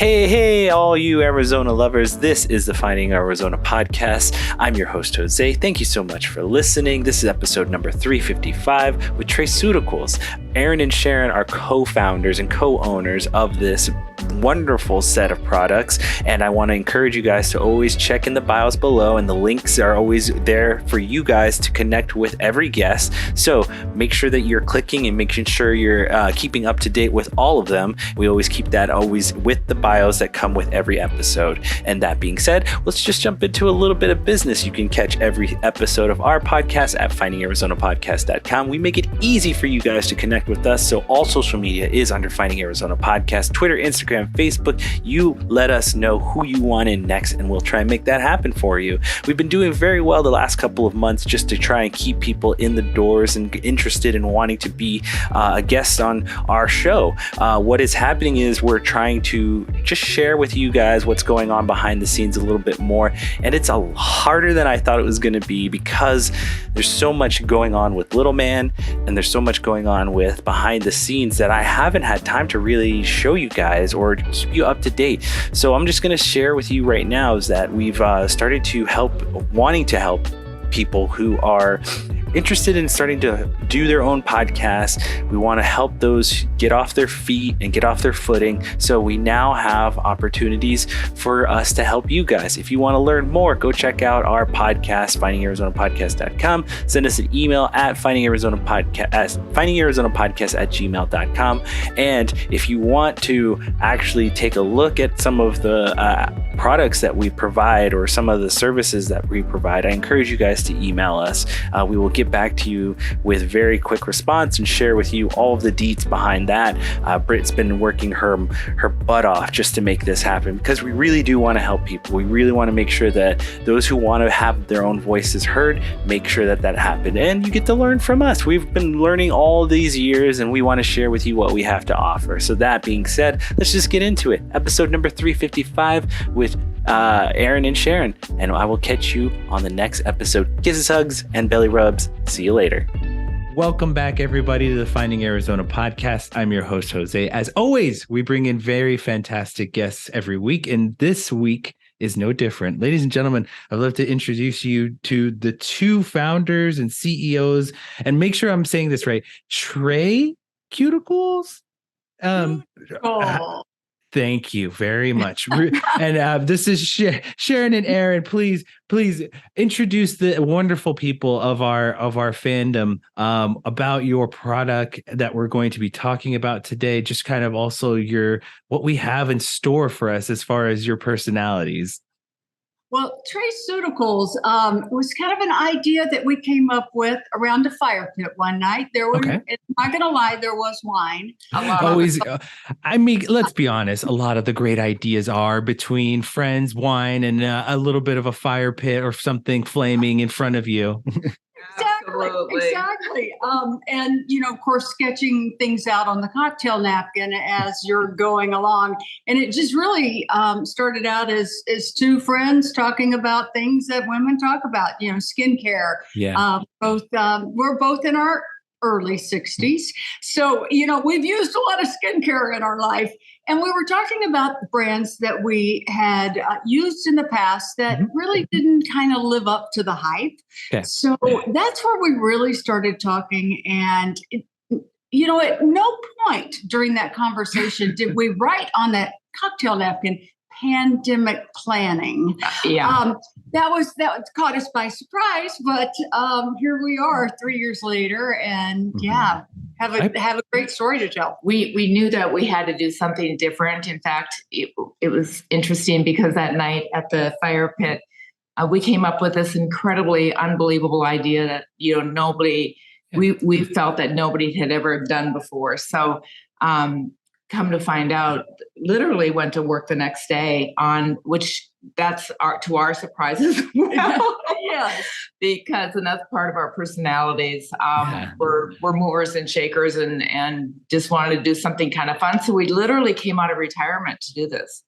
Hey, all you Arizona lovers. This is the Finding Arizona podcast. I'm your host, Jose. Thank you so much for listening. This is episode number 355 with Treceuticals. Aaron and Sharon are co-founders and co-owners of this wonderful set of products, and I want to encourage you guys to always check in the bios below, and the links are always there for you guys to connect with every guest. So make sure that you're clicking and making sure you're keeping up to date with all of them. We always keep that always with the bios that come with every episode. And that being said, let's just jump into a little bit of business. You can catch every episode of our podcast at findingarizonapodcast.com. We make it easy for you guys to connect with us, so all social media is under Finding Arizona Podcast, Twitter, Instagram, Facebook. You let us know who you want in next, and we'll try and make that happen for you. We've been doing very well the last couple of months just to try and keep people in the doors and interested in wanting to be a guest on our show. What is happening is we're trying to just share with you guys what's going on behind the scenes a little bit more, and it's a harder than I thought it was going to be because there's so much going on with Little Man, and there's so much going on with behind the scenes that I haven't had time to really show you guys or keep you up to date. So I'm just going to share with you right now is that we've started to wanting to help people who are interested in starting to do their own podcast. We want to help those get off their feet and get off their footing. So we now have opportunities for us to help you guys. If you want to learn more, go check out our podcast, findingarizonapodcast.com. Send us an email at findingarizonapodcast@gmail.com. And if you want to actually take a look at some of the products that we provide or some of the services that we provide, I encourage you guys to email us. We will get back to you with very quick response and share with you all of the deets behind that. Britt's been working her butt off just to make this happen because we really do want to help people. We really want to make sure that those who want to have their own voices heard, make sure that that happened. And you get to learn from us. We've been learning all these years, and we want to share with you what we have to offer. So that being said, let's just get into it. Episode number 355 with Aaron and Sharon, and I will catch you on the next episode. Kisses, hugs, and belly rubs. See you later. Welcome back, everybody, to the Finding Arizona podcast. I'm your host, Jose. As always, we bring in very fantastic guests every week, and this week is no different. Ladies and gentlemen, I'd love to introduce you to the two founders and CEOs, and make sure I'm saying this right. Treceuticals? Thank you very much. And this is Sharon and Aaron. Please introduce the wonderful people of our fandom about your product that we're going to be talking about today. Just kind of also what we have in store for us as far as your personalities. Well, Treceuticals was kind of an idea that we came up with around a fire pit one night. I'm not going to lie, there was wine. I mean, let's be honest. A lot of the great ideas are between friends, wine, and a little bit of a fire pit or something flaming in front of you. Exactly. And, of course, sketching things out on the cocktail napkin as you're going along. And it just really started out as two friends talking about things that women talk about, skincare. Yeah. We're both in our early 60s. So, we've used a lot of skincare in our life. And we were talking about brands that we had used in the past that really didn't kind of live up to the hype. Okay. So that's where we really started talking. And, at no point during that conversation did we write on that cocktail napkin pandemic planning. That caught us by surprise, but here we are 3 years later, and have a great story to tell. We knew that we had to do something different. In fact, it was interesting because that night at the fire pit, we came up with this incredibly unbelievable idea that we felt that nobody had ever done before. So come to find out, literally went to work the next day on which to our surprise as well. Yes. And that's part of our personalities. We're movers and shakers and just wanted to do something kind of fun. So we literally came out of retirement to do this.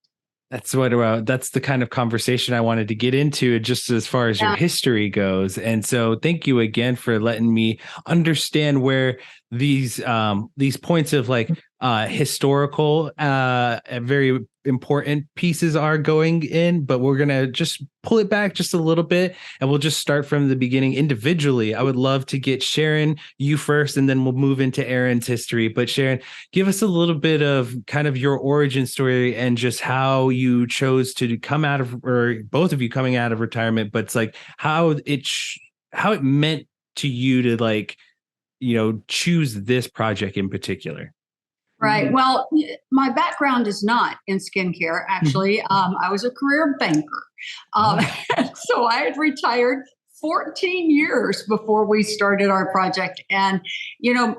That's the kind of conversation I wanted to get into, just as far as your history goes. And so thank you again for letting me understand where these points of like historical very important pieces are going in, but we're gonna just pull it back just a little bit, and we'll just start from the beginning individually. I would love to get Sharon, you first, and then we'll move into Aaron's history. But Sharon, give us a little bit of kind of your origin story and just how you chose to come out of, or both of you coming out of retirement, but it's like how it meant to you to like, choose this project in particular. Right. Well, my background is not in skincare, actually. I was a career banker. So I had retired 14 years before we started our project. And,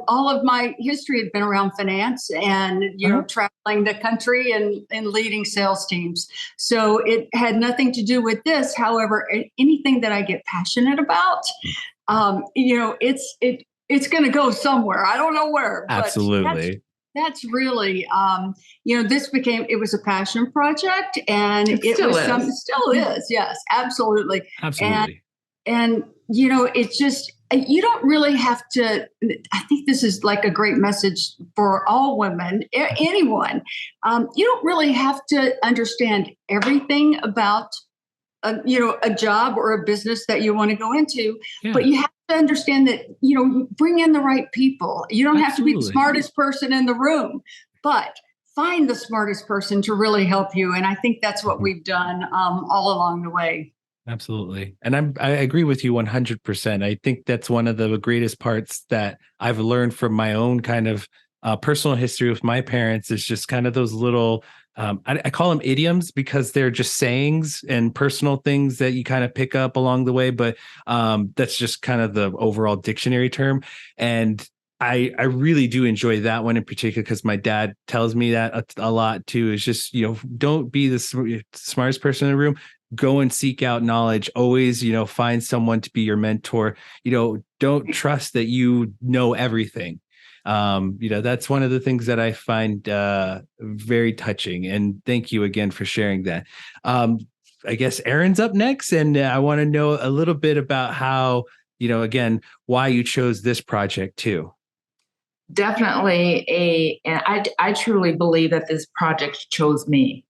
all of my history had been around finance and, traveling the country and leading sales teams. So it had nothing to do with this. However, anything that I get passionate about, it's going to go somewhere. I don't know where. Absolutely. That's really, it was a passion project, and it still is. Yes, absolutely. Absolutely. And it's just, you don't really have to, I think this is like a great message for all women, anyone. You don't really have to understand everything about a job or a business that you want to go into, but you have to understand that, bring in the right people. You don't have to be the smartest person in the room, but find the smartest person to really help you. And I think that's what we've done all along the way. Absolutely. And I agree with you 100%. I think that's one of the greatest parts that I've learned from my own kind of personal history with my parents is just kind of those little, I call them idioms because they're just sayings and personal things that you kind of pick up along the way. But that's just kind of the overall dictionary term. And I really do enjoy that one in particular because my dad tells me that a lot too. Is just, don't be the smartest person in the room. Go and seek out knowledge. Always, find someone to be your mentor. Don't trust that you know everything. That's one of the things that I find very touching. And thank you again for sharing that. I guess Aaron's up next, and I want to know a little bit about how, again, why you chose this project too. Definitely and I truly believe that this project chose me.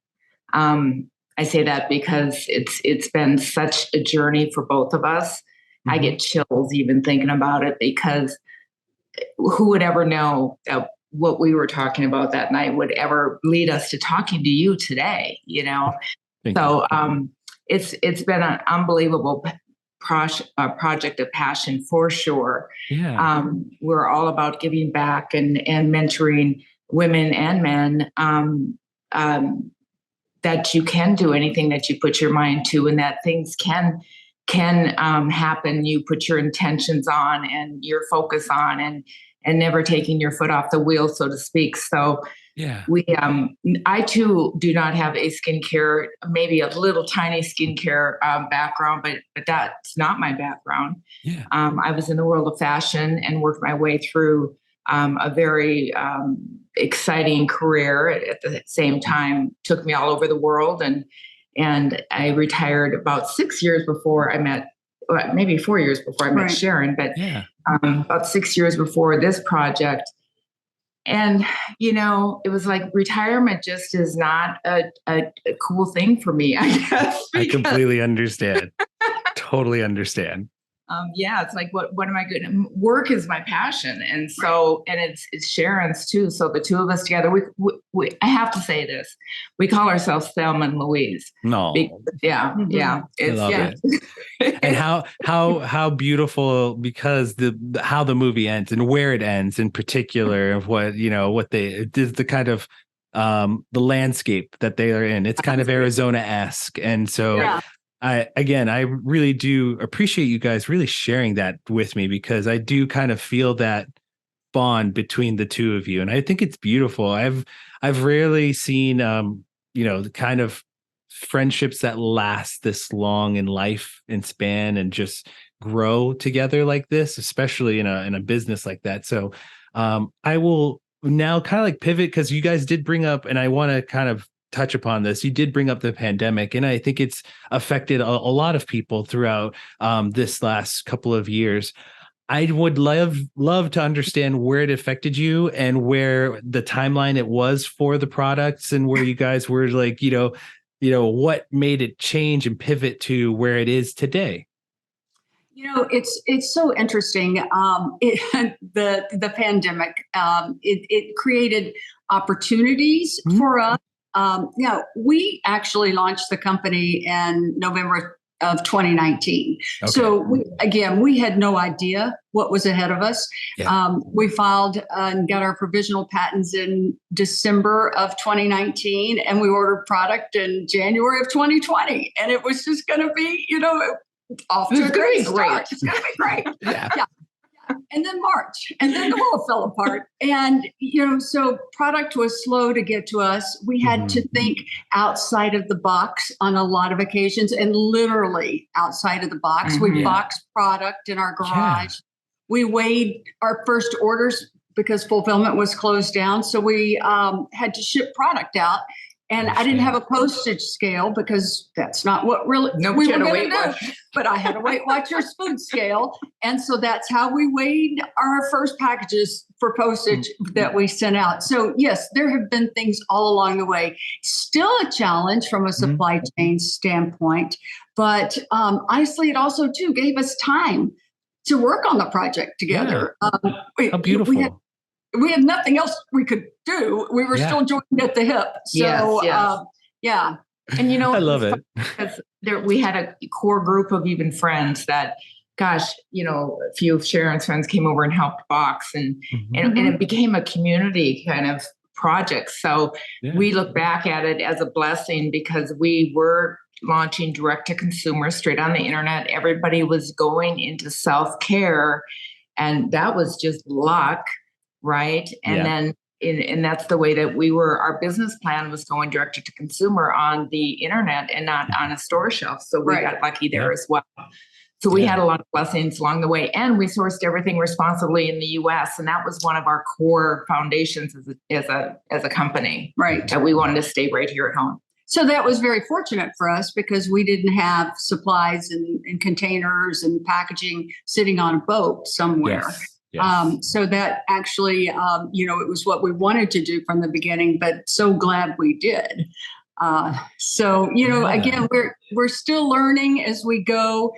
I say that because it's been such a journey for both of us. I get chills even thinking about it because who would ever know that what we were talking about that night would ever lead us to talking to you today, So it's been an unbelievable project of passion for sure. Yeah. We're all about giving back and mentoring women and men, that you can do anything that you put your mind to, and that things can happen. You put your intentions on and your focus on, and never taking your foot off the wheel, so to speak. So yeah, I too do not have a skincare, maybe a little tiny skincare background, but that's not my background. Yeah. I was in the world of fashion and worked my way through a very exciting career. At the same time, took me all over the world, and I retired about 6 years before I met, maybe 4 years before I met Sharon, but about 6 years before this project. And, it was like retirement just is not a cool thing for me, I guess. I completely understand. Totally understand. It's like, what am I good at? Work is my passion. And so, and it's Sharon's too. So the two of us together, we I have to say this, we call ourselves Thelma and Louise. No. Yeah. I love it. And how beautiful, because how the movie ends and where it ends in particular, of what the kind of the landscape that they are in. It's kind of Arizona-esque. And so I really do appreciate you guys really sharing that with me, because I do kind of feel that bond between the two of you. And I think it's beautiful. I've rarely seen, the kind of friendships that last this long in life and span and just grow together like this, especially in a business like that. So I will now kind of like pivot, because you guys did bring up, and I want to kind of touch upon this. You did bring up the pandemic, and I think it's affected a lot of people throughout this last couple of years. I would love to understand where it affected you and where the timeline it was for the products and where you guys were like, what made it change and pivot to where it is today. It's so interesting. The pandemic it created opportunities for us. We actually launched the company in November of 2019. Okay. So we had no idea what was ahead of us. Yeah. We filed and got our provisional patents in December of 2019, and we ordered product in January of 2020. And it was just going to be, off to a great start. It's going to be great. Yeah. And then March, and then the world fell apart. And, so product was slow to get to us. We had to think outside of the box on a lot of occasions, and literally outside of the box. We boxed product in our garage. We weighed our first orders because fulfillment was closed down. So we had to ship product out. And I didn't have a postage scale because that's not what really we were going to do. But I had a Weight Watchers food scale. And so that's how we weighed our first packages for postage that we sent out. So yes, there have been things all along the way. Still a challenge from a supply chain standpoint. But honestly, it also too gave us time to work on the project together. How beautiful. We had nothing else we could do. We were still joined at the hip. So, yes. And, I love it. Because we had a core group of even friends that, gosh, a few of Sharon's friends came over and helped box and it became a community kind of project. So we look back at it as a blessing because we were launching direct to consumer straight on the internet. Everybody was going into self-care, and that was just luck. Right. And then, and that's the way that our business plan was going direct to consumer on the internet and not on a store shelf. So we got lucky there as well. So we had a lot of blessings along the way, and we sourced everything responsibly in the US. And that was one of our core foundations as a company, right? That we wanted to stay right here at home. So that was very fortunate for us because we didn't have supplies and containers and packaging sitting on a boat somewhere. Yes. So that actually, it was what we wanted to do from the beginning, but so glad we did. Again, we're still learning as we go.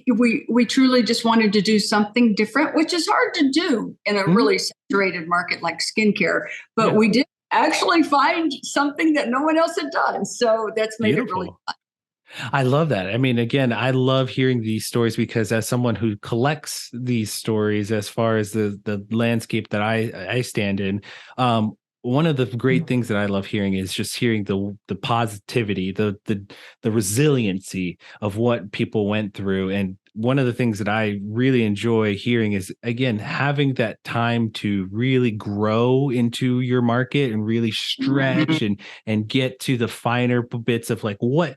We truly just wanted to do something different, which is hard to do in a really saturated market like skincare. But we did actually find something that no one else had done. So that's made it really fun. I love that. I mean, again, I love hearing these stories because as someone who collects these stories, as far as the landscape that I stand in, one of the great things that I love hearing is just hearing the positivity, the resiliency of what people went through. And one of the things that I really enjoy hearing is, again, having that time to really grow into your market and really stretch and get to the finer bits of like what.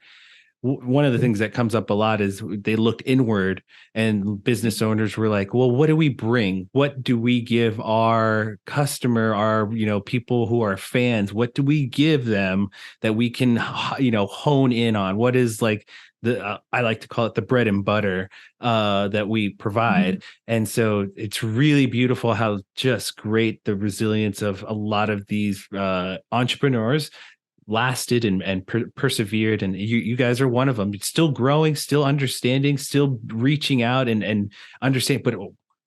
One of the things that comes up a lot is they looked inward and business owners were like, well, what do we bring? What do we give our customer, our, people who are fans? What do we give them that we can, hone in on? What is like I like to call it the bread and butter that we provide. And so it's really beautiful how just great the resilience of a lot of these entrepreneurs lasted and persevered, and you guys are one of them. It's still growing, still understanding, still reaching out and understand. But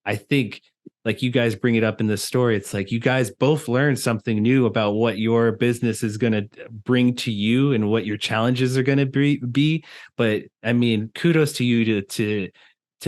I think, like you guys bring it up in the story, it's like you guys both learned something new about what your business is going to bring to you and what your challenges are going to be. But I mean, kudos to you to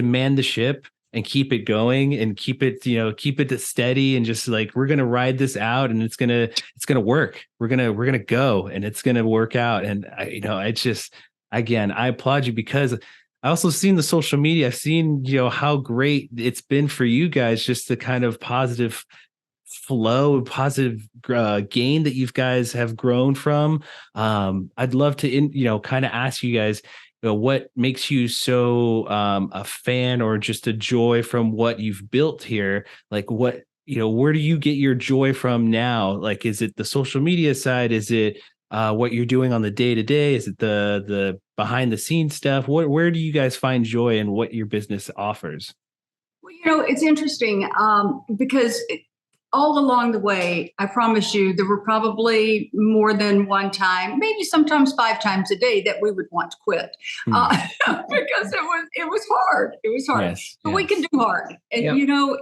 man the ship and keep it going and keep it steady and just like, we're going to ride this out and it's going to work. We're going to go and it's going to work out. And I applaud you because I also seen the social media. I've seen, how great it's been for you guys, just the kind of positive flow, positive gain that you guys have grown from. I'd love to, kind of ask you guys, what makes you so a fan or just a joy from what you've built here? Like what, where do you get your joy from now? Like, is it the social media side? Is it what you're doing on the day to day? Is it the behind the scenes stuff? Where do you guys find joy in what your business offers? Well, it's interesting because all along the way, I promise you, there were probably more than one time, maybe sometimes 5 times a day, that we would want to quit because it was hard. It was hard, Yes, but we can do hard. And Yep.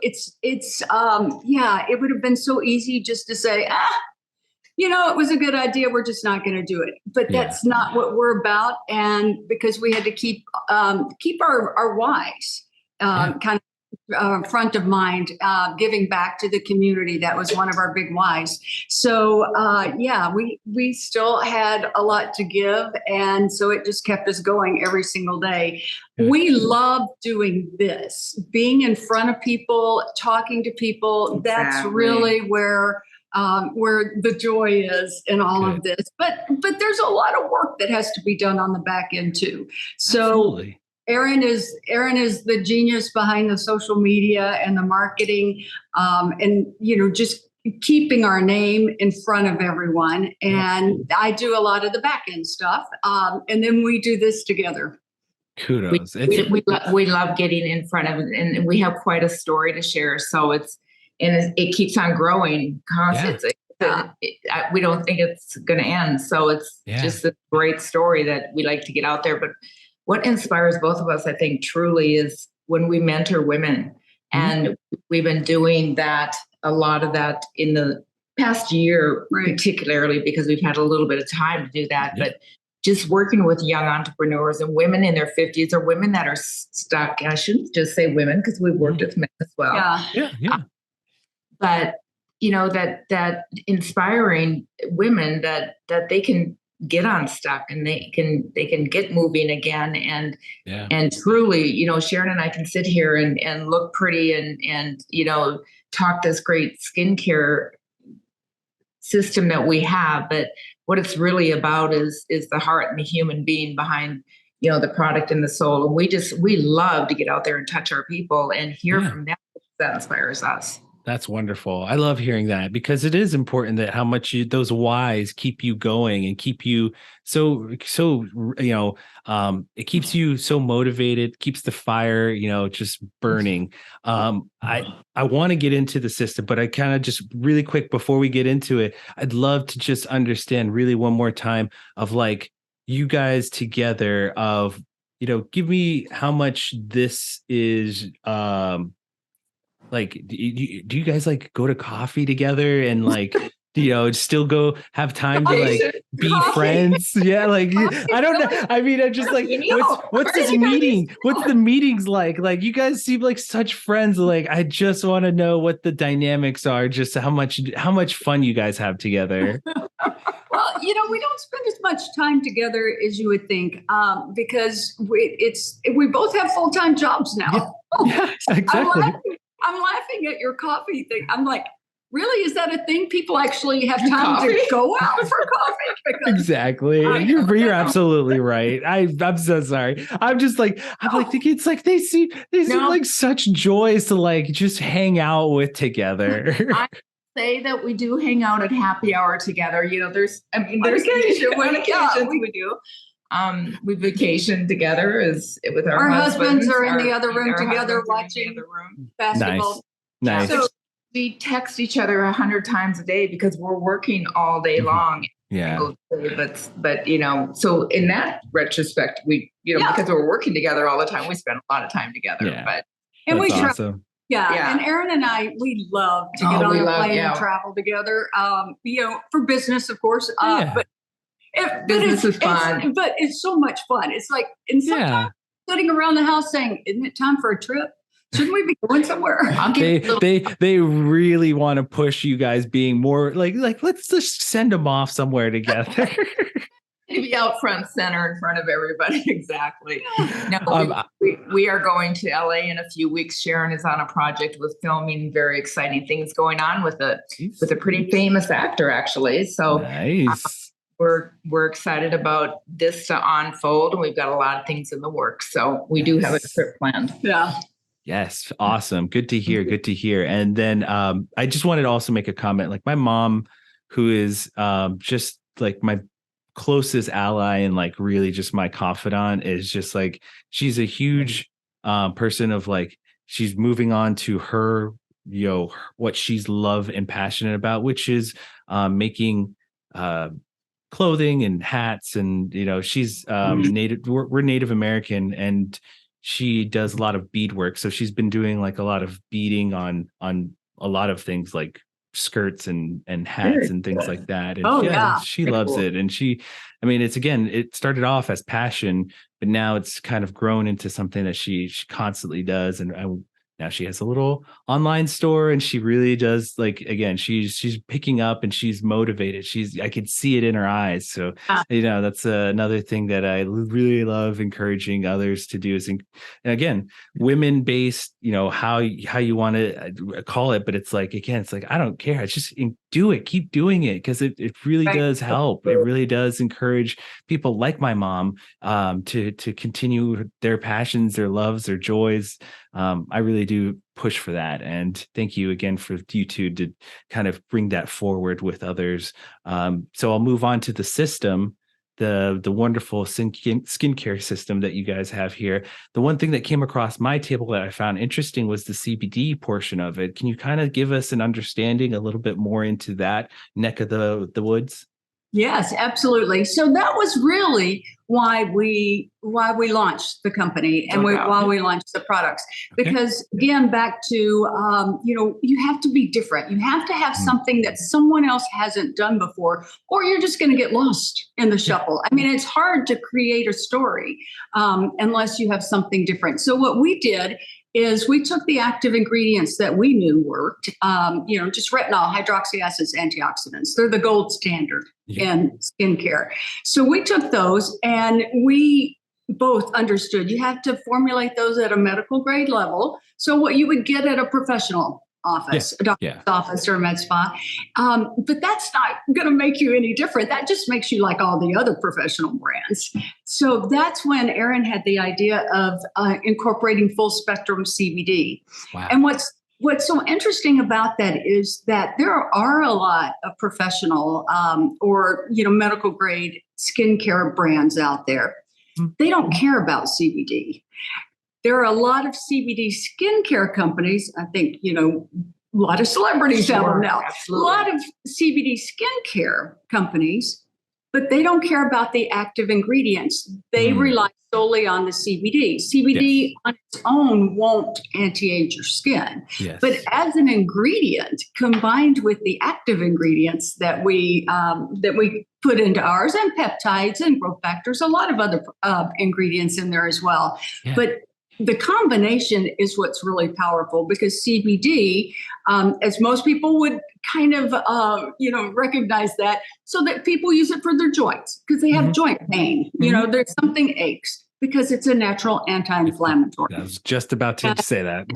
it would have been so easy just to say, it was a good idea. We're just not going to do it. But that's not what we're about. And because we had to keep our whys kind of front of mind, giving back to the community. That was one of our big whys. So we still had a lot to give, and so it just kept us going every single day. We love doing this, being in front of people, talking to people. Exactly. That's really where the joy is in all of this. But there's a lot of work that has to be done on the back end too. So. Absolutely. Erin is the genius behind the social media and the marketing, and just keeping our name in front of everyone. And I do a lot of the back end stuff, and then we do this together. Kudos. We love getting in front of it, and we have quite a story to share. So it keeps on growing constantly. We don't think it's going to end. So it's just a great story that we like to get out there. But what inspires both of us, I think, truly is when we mentor women. And we've been doing that, a lot of that in the past year, particularly because we've had a little bit of time to do that. But just working with young entrepreneurs and women in their 50s, or women that are stuck. I shouldn't just say women, because we've worked with men as well. Yeah. But that inspiring women that they can get unstuck and they can get moving again, and truly, Sharon and I can sit here and look pretty and talk this great skincare system that we have, but what it's really about is the heart and the human being behind the product and the soul. And we love to get out there and touch our people and hear from them. That inspires us. That's wonderful. I love hearing that, because it is important that how much those whys keep you going and keep you it keeps you so motivated, keeps the fire, just burning. I want to get into the system, but I kind of just really quick before we get into it, I'd love to just understand really one more time of like you guys together of, give me how much this is, like, do you guys like go to coffee together and like, still go have time to like be friends? Yeah. Like, I don't know. I mean, I'm just like, what's this meeting? What's the meetings like? Like, you guys seem like such friends. Like, I just want to know what the dynamics are, just how much fun you guys have together. Well, we don't spend as much time together as you would think, because we both have full-time jobs now. Yeah, exactly. I'm laughing at your coffee thing. I'm like, really? Is that a thing? People actually have time to go out for coffee? Exactly. You're absolutely right. I'm so sorry. I'm thinking it's like they seem like such joys to like just hang out with together. I say that we do hang out at happy hour together. There's occasion we do. We vacation together with our husbands are in the other room together watching basketball. Nice. So we text each other 100 times a day because we're working all day long. Yeah. But so in that retrospect, we because we're working together all the time, we spend a lot of time together. Yeah. And we awesome. Yeah. And Erin and I, we love to get on a plane and travel together. For business, of course. But business is fun. But it's so much fun. It's like, and sometimes sitting around the house saying, "Isn't it time for a trip? Shouldn't we be going somewhere?" They really want to push you guys being more like let's just send them off somewhere together. Be out front center in front of everybody. Exactly. No, we are going to LA in a few weeks. Sharon is on a project with filming very exciting things going on with a pretty famous actor, actually. So nice. We're excited about this to unfold, and we've got a lot of things in the works. So we do have a trip planned. Yeah. Yes. Awesome. Good to hear. Good to hear. And then I just wanted to also make a comment. Like my mom, who is just like my closest ally and like really just my confidant, is just like she's a huge person of like she's moving on to her, what she's love and passionate about, which is making clothing and hats. And she's native, we're Native American, and she does a lot of beadwork, so she's been doing like a lot of beading on a lot of things like skirts and hats and things like that. And she loves it. And it started off as passion, but now it's kind of grown into something that she constantly does. And now she has a little online store, and she really does, like, again, she's picking up and she's motivated. I could see it in her eyes. So, that's another thing that I really love encouraging others to do is, and again, women-based, how you want to call it, but it's like, again, it's like, I don't care. It's just do it, keep doing it, because it really does help. It really does encourage people like my mom to continue their passions, their loves, their joys. I really do push for that. And thank you again for you two to kind of bring that forward with others. So I'll move on to the system, the wonderful skincare system that you guys have here. The one thing that came across my table that I found interesting was the CBD portion of it. Can you kind of give us an understanding a little bit more into that neck of the woods? Yes, absolutely. So that was really why we launched the company and why we launched the products. Because again, back to you have to be different. You have to have something that someone else hasn't done before, or you're just going to get lost in the shuffle. I mean, it's hard to create a story unless you have something different. So what we did is we took the active ingredients that we knew worked, just retinol, hydroxy acids, antioxidants. They're the gold standard in skincare. So we took those, and we both understood you have to formulate those at a medical grade level. So what you would get at a professional office, a doctor's office or a med spa. But that's not going to make you any different. That just makes you like all the other professional brands. So that's when Erin had the idea of incorporating full spectrum CBD. Wow. And what's so interesting about that is that there are a lot of professional or medical grade skincare brands out there. They don't care about CBD. There are a lot of CBD skincare companies. I think, a lot of celebrities have them now. Absolutely. A lot of CBD skincare companies, but they don't care about the active ingredients. They rely solely on the CBD. CBD on its own won't anti-age your skin. Yes. But as an ingredient, combined with the active ingredients that we put into ours, and peptides and growth factors, a lot of other ingredients in there as well. Yeah. But the combination is what's really powerful, because CBD, as most people would kind of, recognize that, so that people use it for their joints because they have joint pain. There's something aches because it's a natural anti-inflammatory. I was just about to say that.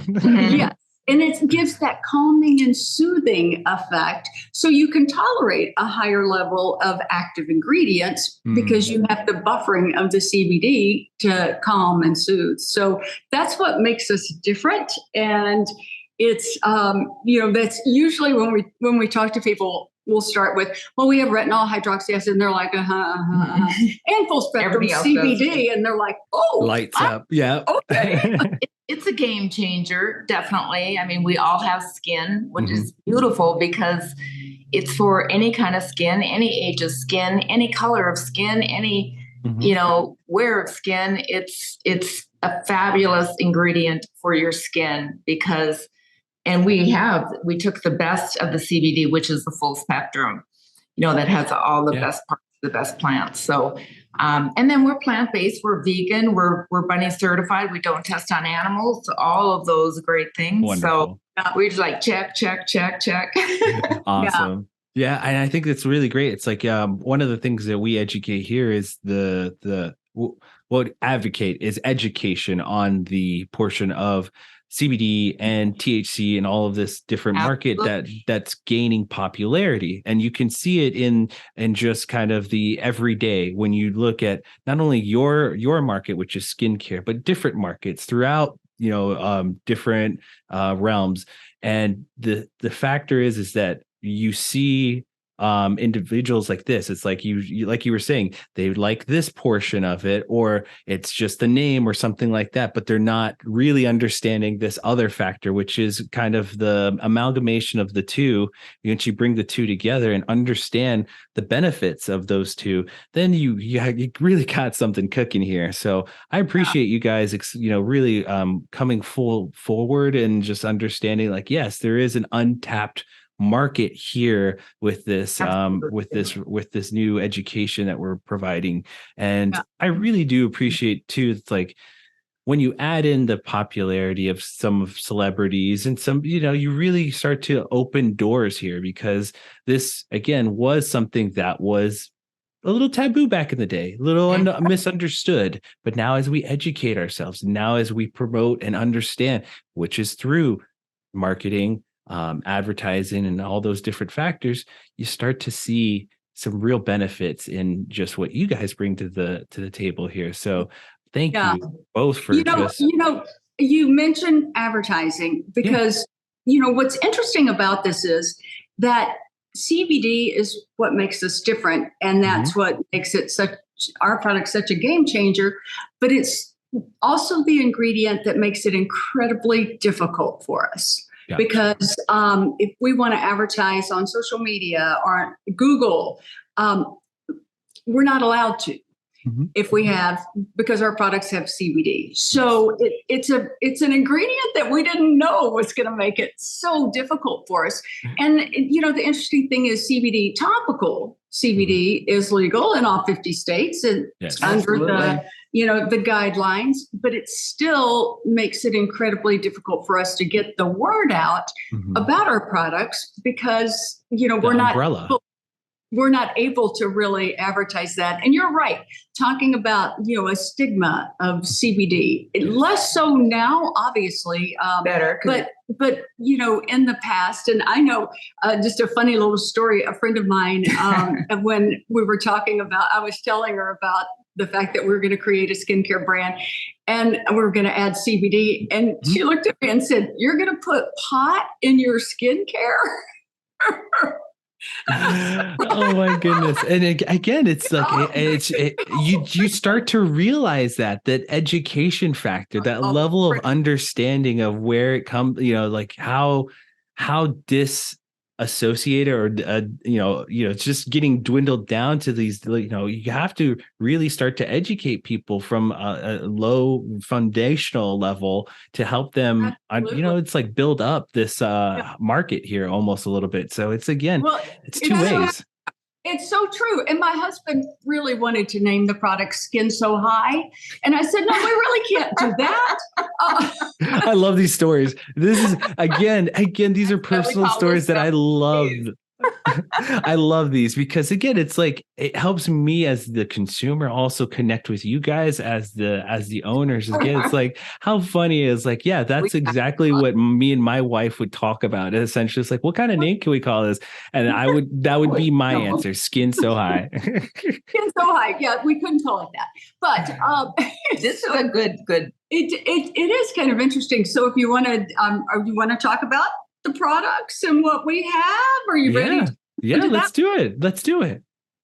Yes. And it gives that calming and soothing effect. So you can tolerate a higher level of active ingredients because you have the buffering of the CBD to calm and soothe. So that's what makes us different. And it's, that's usually when we talk to people, we'll start with, well, we have retinol, hydroxy acid, and they're like, and full spectrum CBD. And they're like, oh, lights up. Yeah. Okay. It's a game changer, definitely. I mean, we all have skin, which is beautiful because it's for any kind of skin, any age of skin, any color of skin, any, wear of skin. It's a fabulous ingredient for your skin because, and we took the best of the CBD, which is the full spectrum, that has all the best parts, the best plants. So, and then we're plant-based, we're vegan, we're bunny certified. We don't test on animals, all of those great things. Wonderful. So we're just like, check. Awesome. Yeah. And I think that's really great. It's like, one of the things that we educate here is advocate is education on the portion of CBD and THC and all of this different market that's gaining popularity. And you can see it in just kind of the everyday when you look at not only your market, which is skincare, but different markets throughout, different realms. And the factor is that you see individuals like this. It's like you like you were saying, they like this portion of it, or it's just the name or something like that, but they're not really understanding this other factor, which is kind of the amalgamation of the two. Once you bring the two together and understand the benefits of those two, then you really got something cooking here. So I appreciate you guys, really coming forward and just understanding, like, yes, there is an untapped market here with this with this new education that we're providing. And I really do appreciate too, it's like when you add in the popularity of some of celebrities and some, you really start to open doors here, because this again was something that was a little taboo back in the day, a little misunderstood. But now as we educate ourselves, now as we promote and understand, which is through marketing, advertising, and all those different factors, you start to see some real benefits in just what you guys bring to the table here. So thank you both for you mentioned advertising, because what's interesting about this is that CBD is what makes us different, and that's what makes it our product such a game changer. But it's also the ingredient that makes it incredibly difficult for us. Yeah. Because if we want to advertise on social media or Google, we're not allowed to. If we because our products have CBD. So it's an ingredient that we didn't know was going to make it so difficult for us. And, the interesting thing is topical CBD is legal in all 50 states and under the guidelines, but it still makes it incredibly difficult for us to get the word out about our products, because, we're not able to really advertise that. And you're right, talking about, a stigma of CBD, less so now, obviously, better. But, in the past, and I know just a funny little story, a friend of mine, when we were talking about, I was telling her about the fact that we were going to create a skincare brand and we were going to add CBD. And she looked at me and said, "You're going to put pot in your skincare?" Oh my goodness. And again, it's like you start to realize that education factor, that level of understanding of where it comes, like how disassociated or it's just getting dwindled down to these, you have to really start to educate people from a low foundational level to help them it's like build up this market here almost a little bit. So it's it's two ways. It's so true. And my husband really wanted to name the product Skin So High. And I said, no, we really can't do that. I love these stories. This is, again, these are personal stories that I love. I love these because, again, it's like it helps me as the consumer also connect with you guys as the owners. Again, it's like how funny is like, yeah, that's exactly what me and my wife would talk about. Essentially, it's like, what kind of name can we call this? And that would be my answer: Skin So High. Skin So High. Yeah, we couldn't call it that, but this is a good. It is kind of interesting. So if you want to talk about the products and what we have, are you ready? Let's do it.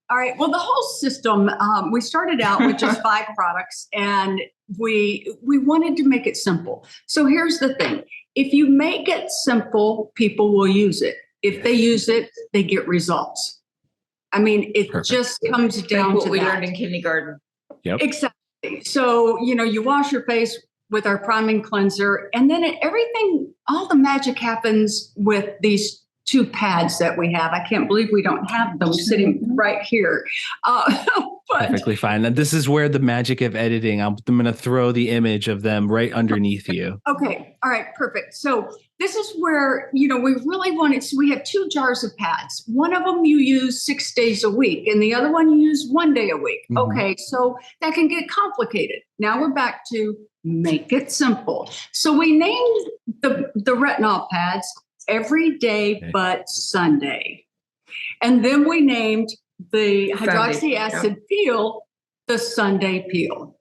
All right. Well, the whole system, we started out with just 5 products, and we wanted to make it simple. So here's the thing. If you make it simple, people will use it. If they use it, they get results. I mean, it just comes down to what we learned in kindergarten. Yep. Exactly. So, you wash your face with our priming cleanser, and then all the magic happens with these 2 pads that we have. I can't believe we don't have them sitting right here. Perfectly fine. And this is where the magic of editing, I'm going to throw the image of them right underneath you. Okay. All right. Perfect. So this is where, we really wanted, so we have 2 jars of pads. One of them you use 6 days a week, and the other one you use 1 day a week. Mm-hmm. Okay. So that can get complicated. Now we're back to make it simple. So we named the retinol pads Every Day But Sunday. And then we named the hydroxy acid peel the Sunday peel.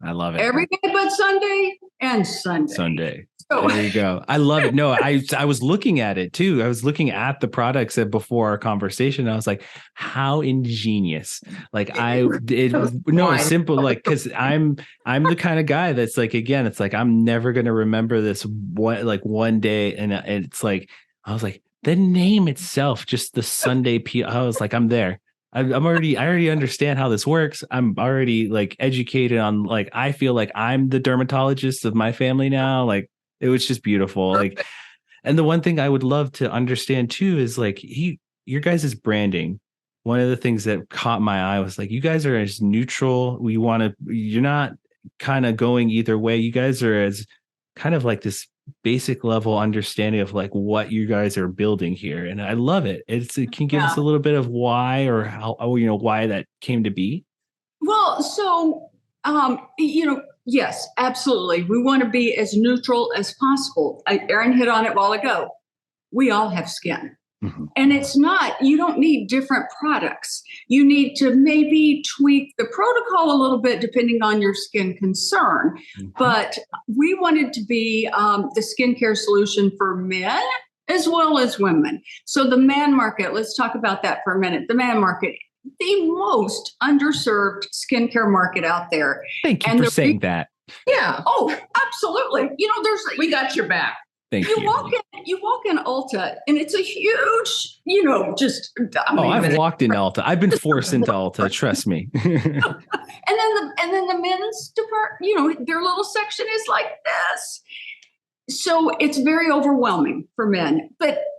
I love it. Every day but Sunday and Sunday. So, there you go. I love it. No, I was looking at it too. I was looking at the products before our conversation. I was like, how ingenious. Like it's simple. Like, because I'm the kind of guy that's like, again, it's like I'm never gonna remember this one day, and it's like I was like the name itself, just the Sunday peel. I was like, I'm there. I already understand how this works. I'm already like educated on, like, I feel like I'm the dermatologist of my family now. Like, it was just beautiful. Like, and the one thing I would love to understand too is like your guys' branding. One of the things that caught my eye was like, you guys are as neutral. You're not kind of going either way. You guys are as kind of like this basic level understanding of like what you guys are building here. And I love it. Can you give us a little bit of why, or how, why that came to be? Well, so, yes, absolutely. We want to be as neutral as possible. Erin hit on it a while ago. We all have skin. Mm-hmm. And you don't need different products. You need to maybe tweak the protocol a little bit depending on your skin concern. Mm-hmm. But we wanted to be the skincare solution for men as well as women. So the man market, let's talk about that for a minute. The man market, the most underserved skincare market out there. Thank you for saying that. Yeah. Oh, absolutely. We got your back. Thank you. You walk in Ulta, and it's a huge, I've walked in Ulta. I've been forced into Ulta. Trust me. and then the men's department, their little section is like this. So it's very overwhelming for men.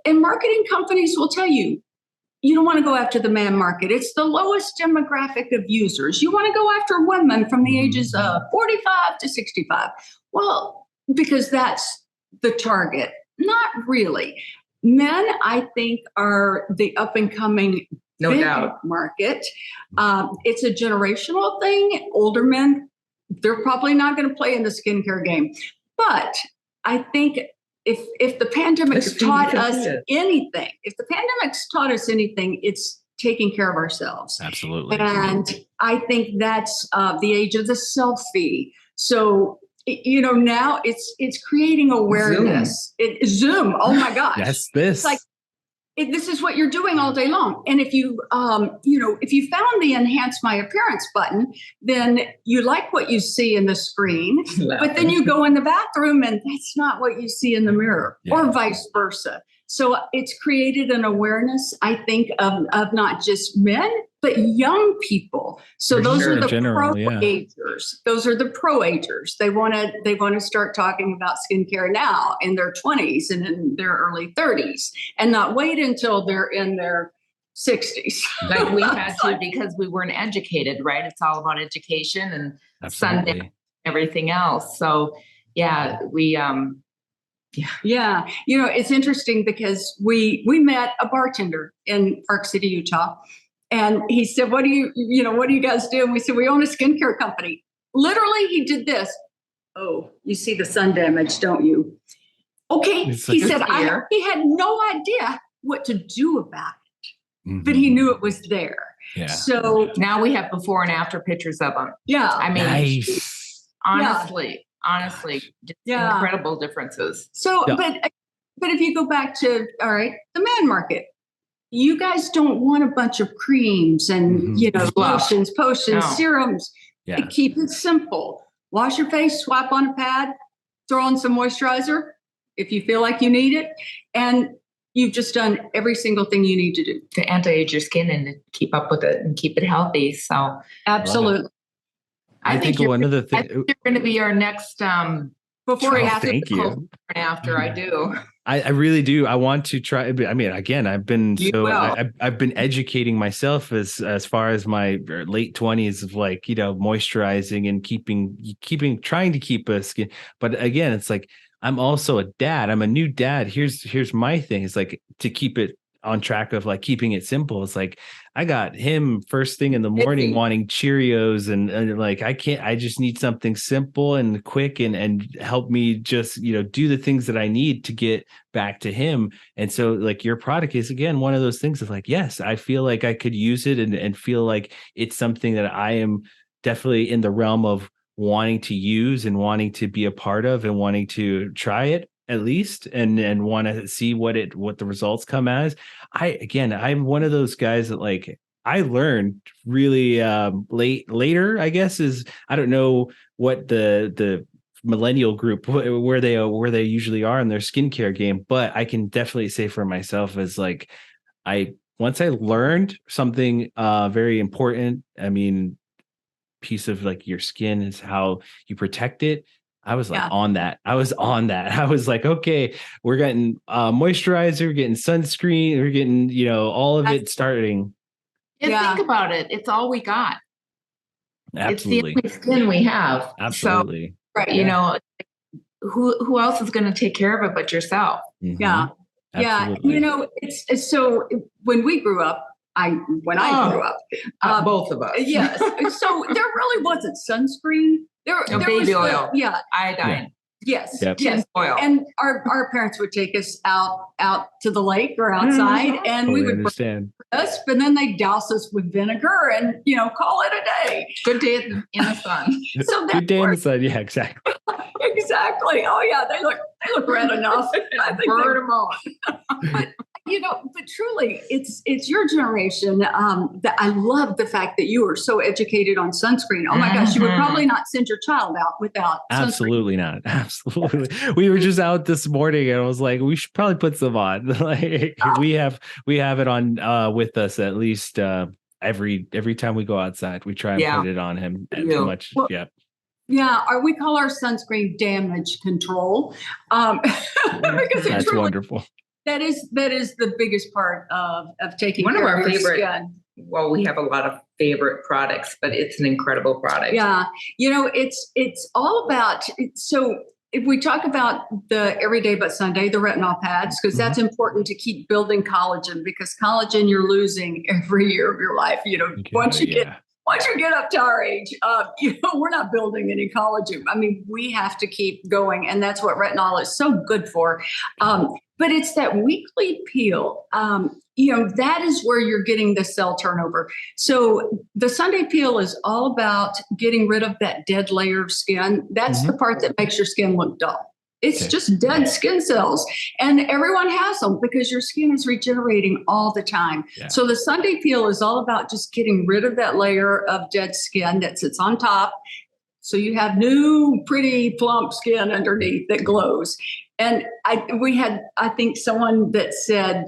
And marketing companies will tell you, you don't want to go after the man market. It's the lowest demographic of users. You want to go after women from the ages of 45 to 65. Well, because that's the target. Not really. Men, I think, are the up and coming market. It's a generational thing. Older men, they're probably not going to play in the skincare game. But I think if the pandemic's taught us anything, it's taking care of ourselves. Absolutely. And I think that's the age of the selfie. So, now it's creating awareness. Zoom. Oh my gosh. That's this. This is what you're doing all day long. And if you found the enhance my appearance button, then you like what you see in the screen, but then you go in the bathroom and that's not what you see in the mirror, or vice versa. So it's created an awareness, I think, of not just men, but young people. So those are the pro-agers. Those are the pro-agers. They want to start talking about skincare now in their 20s and in their early 30s, and not wait until they're in their 60s. Like we had to, because we weren't educated, right? It's all about education and Sunday, everything else. So yeah, Yeah. It's interesting because we met a bartender in Park City, Utah. And he said, what do you guys do? And we said, we own a skincare company. Literally, he did this. Oh, you see the sun damage, don't you? Okay. He said, he had no idea what to do about it, but he knew it was there. Yeah. So now we have before and after pictures of them. Yeah. I mean, nice. Honestly, just incredible differences. So, but if you go back to, all right, the man market, you guys don't want a bunch of creams and, lotions, potions, serums. Yeah. Keep it simple. Wash your face, swap on a pad, throw on some moisturizer if you feel like you need it. And you've just done every single thing you need to do to anti-age your skin and to keep up with it and keep it healthy. So absolutely. I think one of the things you're going to be our next before and after. Thank you. After I do. I really do. I want to try. I mean, again, I've been I've been educating myself as far as my late 20s of moisturizing and trying to keep a skin. But again, it's like I'm also a dad. I'm a new dad. Here's my thing. It's like to keep it on track of keeping it simple. It's like I got him first thing in the morning wanting Cheerios and I just need something simple and quick and help me just do the things that I need to get back to him. And so your product is again one of those things of yes, I feel like I could use it and feel like it's something that I am definitely in the realm of wanting to use and wanting to be a part of and wanting to try it at least and want to see what the results come as. I'm one of those guys that like I learned really later, I guess, is I don't know what the millennial group where they usually are in their skincare game, but I can definitely say for myself as like once I learned something very important, I mean, piece of like your skin is how you protect it. I was like on that. I was like, okay, we're getting moisturizer, we're getting sunscreen, we're getting, all of it starting. Think about it. It's all we got. Absolutely. It's the only skin we have. Absolutely. So, right. Who else is going to take care of it but yourself? Mm-hmm. Yeah. Absolutely. Yeah. It's so when we grew up, I grew up, both of us. Yes. So there really wasn't sunscreen. There baby was oil. Iodine. Yes. Yep. Yes. Oil. And our parents would take us out to the lake or outside, and we would understand us, but then they douse us with vinegar and call it a day. Good day in the sun. So good day in the sun. Yeah, exactly. Exactly. Oh yeah, they look red enough. I think burn them all. But truly, it's your generation that I love the fact that you are so educated on sunscreen. Oh my gosh, you would probably not send your child out without absolutely not. Absolutely. We were just out this morning and I was like, we should probably put some on. Like we have it on with us at least every time we go outside. We try and put it on him as much. Well, yeah, we call our sunscreen damage control because that's wonderful. That is the biggest part of taking one care of our of your favorite skin. Well, we have a lot of favorite products, but it's an incredible product. Yeah, it's all about. So if we talk about the Everyday But Sunday, the retinol pads, because that's important to keep building collagen, because collagen you're losing every year of your life. Once you get up to our age, we're not building any collagen. I mean, we have to keep going, and that's what retinol is so good for. But it's that weekly peel. That is where you're getting the cell turnover. So the Sunday peel is all about getting rid of that dead layer of skin. That's the part that makes your skin look dull. It's just dead skin cells. And everyone has them because your skin is regenerating all the time. Yeah. So the Sunday peel is all about just getting rid of that layer of dead skin that sits on top. So you have new, pretty, plump skin underneath that glows. And we had, I think, someone that said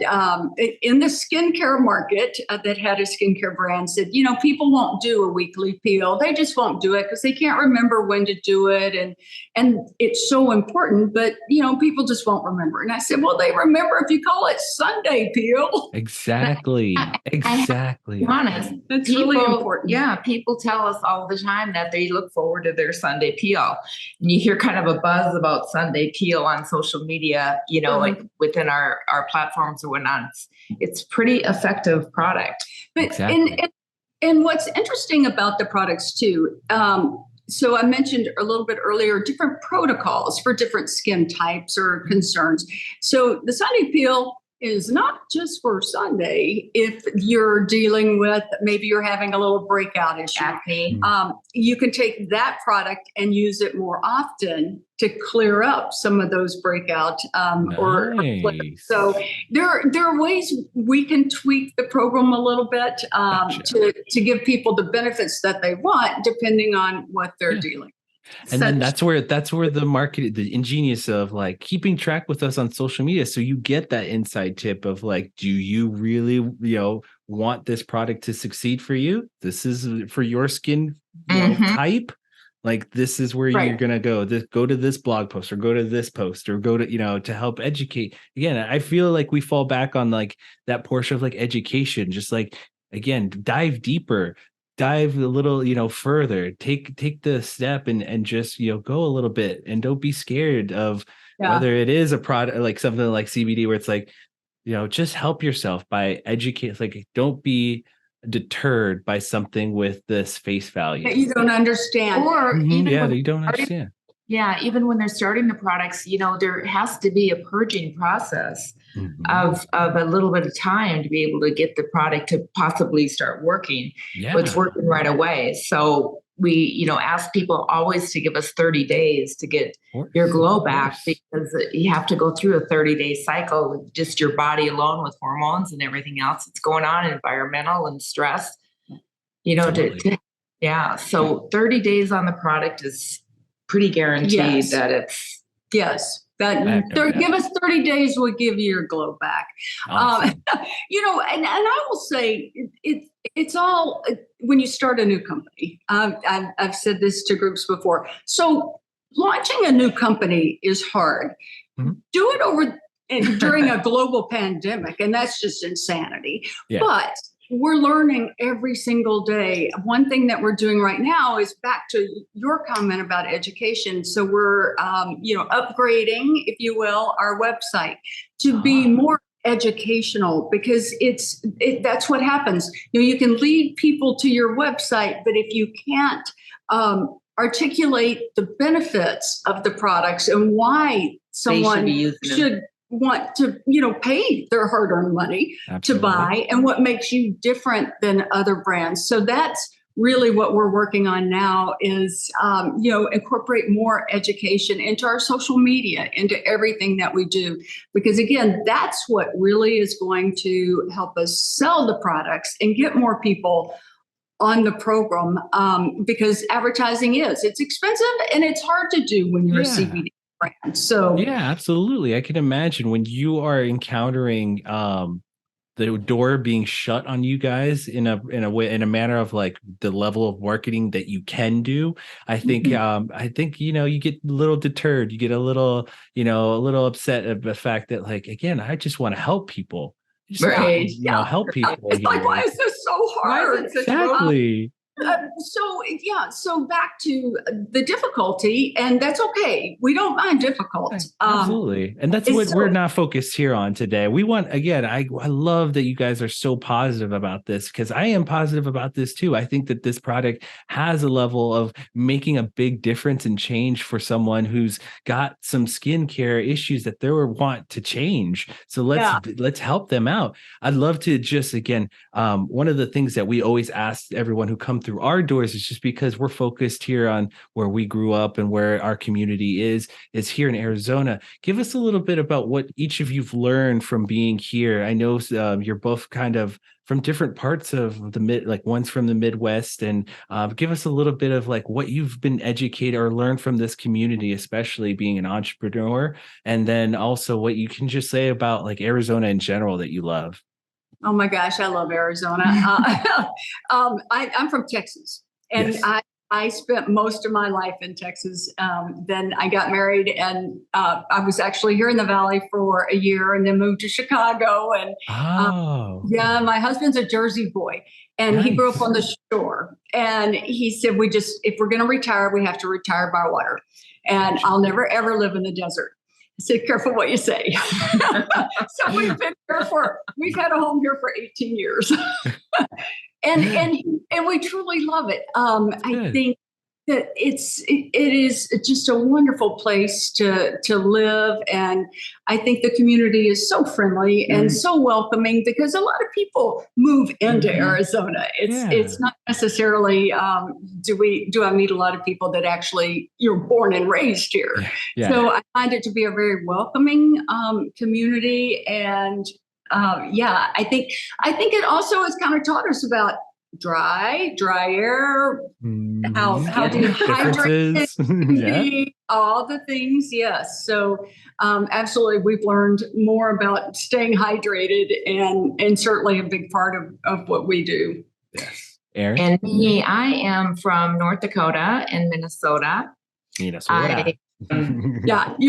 in the skincare market that had a skincare brand said, people won't do a weekly peel. They just won't do it because they can't remember when to do it. And it's so important, but, people just won't remember. And I said, well, they remember if you call it Sunday peel. Exactly. Exactly. To be honest, that's really important. Yeah. People tell us all the time that they look forward to their Sunday peel. And you hear kind of a buzz about Sunday peel on social media, like within our platforms or whatnot. It's pretty effective product. But exactly. and what's interesting about the products too, so I mentioned a little bit earlier, different protocols for different skin types or concerns. So the Sunday peel is not just for Sunday. If you're dealing with, maybe you're having a little breakout issue, acne, you can take that product and use it more often to clear up some of those breakout or so there are ways we can tweak the program a little bit to give people the benefits that they want depending on what they're dealing. And then that's where the market, the ingenious of like keeping track with us on social media. So you get that inside tip of like, do you really, want this product to succeed for you? This is for your skin type. Like, this is where you're going to go. Go to this blog post or go to this post or go to, to help educate. Again, I feel like we fall back on like that portion of like education, just like, again, dive deeper. Dive a little, further, take the step and just, go a little bit and don't be scared of whether it is a product like something like CBD where it's like, just help yourself by educate. Like, don't be deterred by something with this face value that you don't understand or that you don't understand. Yeah, even when they're starting the products, there has to be a purging process of a little bit of time to be able to get the product to possibly start working. It's working right away. So we ask people always to give us 30 days to get your glow back, because you have to go through a 30-day cycle with just your body alone, with hormones and everything else that's going on, environmental and stress, so 30 days on the product is pretty guaranteed that it's. Yes. Give us 30 days, we'll give you your glow back. Awesome. And I will say it's all when you start a new company. I've said this to groups before. So launching a new company is hard. Mm-hmm. Do it during a global pandemic, and that's just insanity. Yeah. But we're learning every single day. One thing that we're doing right now is back to your comment about education. So we're, upgrading, if you will, our website to be more educational, because that's what happens. You can lead people to your website, but if you can't articulate the benefits of the products and why someone should want to pay their hard-earned money to buy, and what makes you different than other brands. So that's really what we're working on now, is incorporate more education into our social media, into everything that we do, because again, that's what really is going to help us sell the products and get more people on the program, because advertising it's expensive and it's hard to do when you're a CBD brand. So yeah, absolutely. I can imagine when you are encountering the door being shut on you guys in a way, in a manner of like the level of marketing that you can do. I think you get a little deterred, you get a little upset at the fact that, like, again, I just want to help people. Help people. It's like, why is this so hard? Exactly. So back to the difficulty, and that's okay. We don't mind difficult. Absolutely. And that's what we're not focused here on today. We want, again, I love that you guys are so positive about this, because I am positive about this too. I think that this product has a level of making a big difference and change for someone who's got some skincare issues that they want to change. So let's help them out. I'd love to just, again, one of the things that we always ask everyone who comes through our doors is just because we're focused here on where we grew up and where our community is here in Arizona. Give us a little bit about what each of you've learned from being here. I know you're both kind of from different parts of one's from the Midwest, and give us a little bit of like what you've been educated or learned from this community, especially being an entrepreneur, and then also what you can just say about like Arizona in general that you love. Oh my gosh, I love Arizona. I'm from Texas, and I spent most of my life in Texas. Then I got married, and I was actually here in the Valley for a year, and then moved to Chicago. And my husband's a Jersey boy, and he grew up on the shore. And he said, if we're going to retire, we have to retire by water, and I'll never ever live in the desert. I said, careful what you say. So we've had a home here for 18 years. and we truly love it. I think that it is just a wonderful place to live. And I think the community is so friendly and so welcoming, because a lot of people move into Arizona. It's not necessarily, do I meet a lot of people that actually you're born and raised here. Yeah. So I find it to be a very welcoming community. And I think it also has kind of taught us about dry air, how do you hydrate, all the things. Yes. So absolutely, we've learned more about staying hydrated, and certainly a big part of what we do. Yes. Erin? And me, I am from North Dakota and Minnesota. You